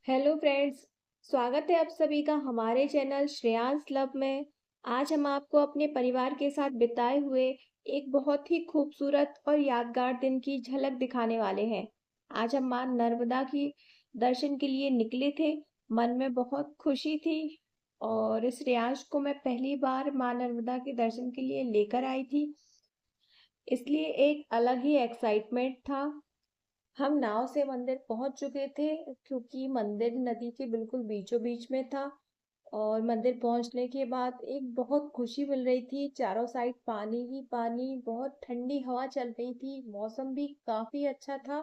Hello friends. स्वागत है आप सभी का हमारे चैनल श्रेयांस लव में। आज हम आपको अपने परिवार के साथ बिताए हुए एक बहुत ही खूबसूरत और यादगार दिन की झलक दिखाने वाले हैं। आज हम मां नर्मदा की दर्शन के लिए निकले थे। मन में बहुत खुशी थी और श्रेयांश को मैं पहली बार मां नर्मदा के दर्शन के लिए लेकर आई थी, इसलिए एक अलग ही एक्साइटमेंट था। हम नाव से मंदिर पहुंच चुके थे क्योंकि मंदिर नदी के बिल्कुल बीचों बीच में था। और मंदिर पहुंचने के बाद एक बहुत खुशी मिल रही थी। चारों साइड पानी ही पानी, बहुत ठंडी हवा चल रही थी, मौसम भी काफी अच्छा था।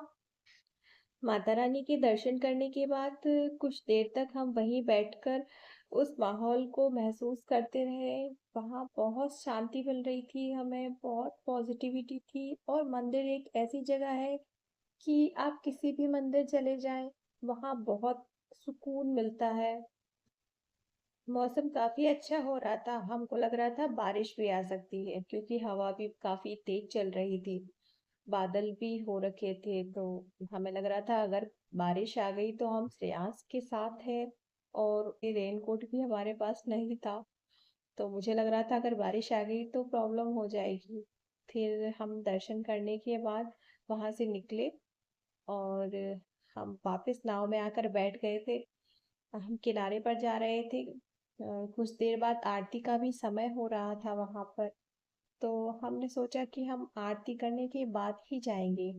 माता रानी के दर्शन करने के बाद कुछ देर तक हम वहीं बैठकर उस माहौल को महसूस करते रहे। वहाँ बहुत शांति मिल रही थी, हमें बहुत पॉजिटिविटी थी। और मंदिर एक ऐसी जगह है कि आप किसी भी मंदिर चले जाएं, वहाँ बहुत सुकून मिलता है। मौसम काफी अच्छा हो रहा था, हमको लग रहा था बारिश भी आ सकती है क्योंकि हवा भी काफी तेज चल रही थी। बादल भी हो रखे थे, तो हमें लग रहा था अगर बारिश आ गई तो हम श्रेयांस के साथ हैं। और ये रेनकोट भी हमारे पास नहीं था, तो मुझे लग रहा था अगर बारिश आ गई तो प्रॉब्लम हो जाएगी। फिर हम दर्शन करने के बाद वहां से निकले और हम वापस नाव में आकर बैठ गए थे। हम किनारे पर जा रहे थे। कुछ देर बाद आरती का भी समय हो रहा था वहां पर, तो हमने सोचा कि हम आरती करने के बाद ही जाएंगे।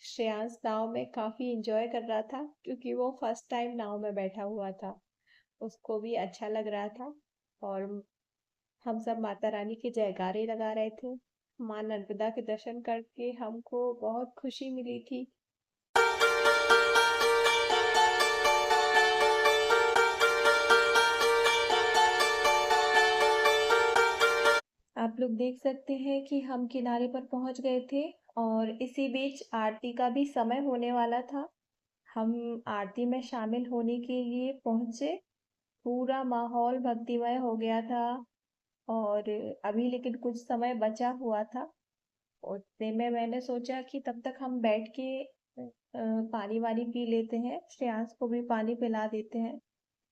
श्रेयांस नाव में काफी एंजॉय कर रहा था क्योंकि वो फर्स्ट टाइम नाव में बैठा हुआ था। उसको भी अच्छा लग रहा था। और हम सब माता रानी के जयकारे लगा रहे थे। माँ नर्मदा के दर्शन करके हमको बहुत खुशी मिली थी। आप लोग देख सकते हैं कि हम किनारे पर पहुंच गए थे और इसी बीच आरती का भी समय होने वाला था। हम आरती में शामिल होने के लिए पहुंचे। पूरा माहौल भक्तिमय हो गया था। और अभी लेकिन कुछ समय बचा हुआ था। उतने में मैंने सोचा कि तब तक हम बैठ के पानी वानी पी लेते हैं, श्रेयांस को भी पानी पिला देते हैं।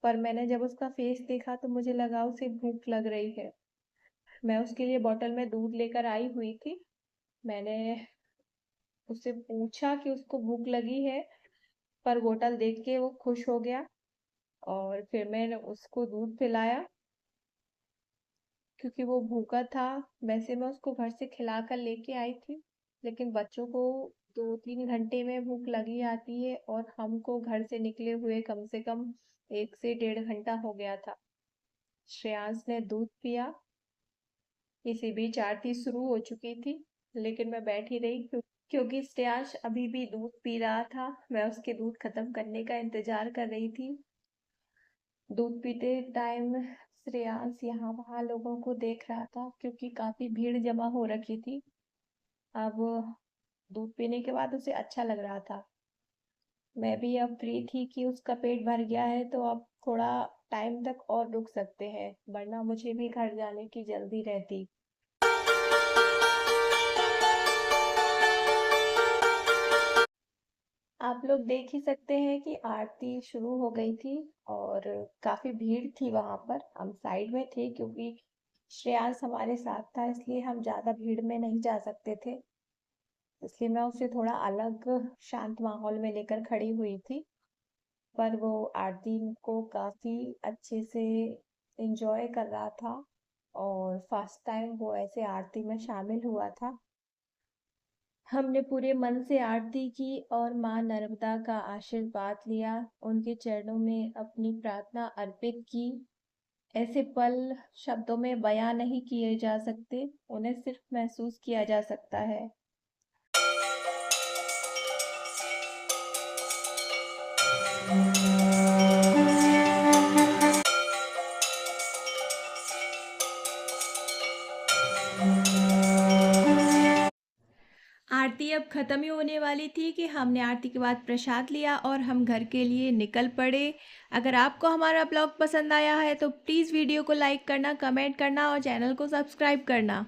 पर मैंने जब उसका फेस देखा तो मुझे लगा उसे भूख लग रही है। मैं उसके लिए बोतल में दूध लेकर आई हुई थी। मैंने उससे पूछा कि उसको भूख लगी है, पर बोतल देख के वो खुश हो गया। और फिर मैंने उसको दूध पिलाया क्योंकि वो भूखा था। वैसे मैं उसको घर से खिला कर लेके आई थी, लेकिन बच्चों को 2-3 घंटे में भूख लगी आती है और हमको घर से निकले हुए कम से कम 1 से 1.5 घंटा हो गया था। श्रेयांस ने दूध पिया। इसी बीच आरती शुरू हो चुकी थी, लेकिन मैं बैठी रही क्योंकि श्रेयांश अभी भी दूध पी रहा था। मैं उसके दूध खत्म करने का इंतजार कर रही थी। दूध पीते टाइम श्रेयांश यहाँ वहाँ लोगों को देख रहा था क्योंकि काफी भीड़ जमा हो रखी थी। अब दूध पीने के बाद उसे अच्छा लग रहा था। मैं भी अब फ्री थी कि उसका पेट भर गया है, तो अब थोड़ा टाइम तक और रुक सकते हैं, वरना मुझे भी घर जाने की जल्दी रहती। आप लोग देख ही सकते हैं कि आरती शुरू हो गई थी और काफी भीड़ थी वहां पर। हम साइड में थे क्योंकि श्रेयांस हमारे साथ था, इसलिए हम ज्यादा भीड़ में नहीं जा सकते थे। इसलिए मैं उसे थोड़ा अलग शांत माहौल में लेकर खड़ी हुई थी। पर वो आरती को काफी अच्छे से एंजॉय कर रहा था और फर्स्ट टाइम वो ऐसे आरती में शामिल हुआ था। हमने पूरे मन से आरती की और मां नर्मदा का आशीर्वाद लिया, उनके चरणों में अपनी प्रार्थना अर्पित की। ऐसे पल शब्दों में बयां नहीं किए जा सकते, उन्हें सिर्फ महसूस किया जा सकता है। आरती अब खत्म ही होने वाली थी कि हमने आरती के बाद प्रसाद लिया और हम घर के लिए निकल पड़े। अगर आपको हमारा ब्लॉग पसंद आया है तो प्लीज़ वीडियो को लाइक करना, कमेंट करना और चैनल को सब्सक्राइब करना।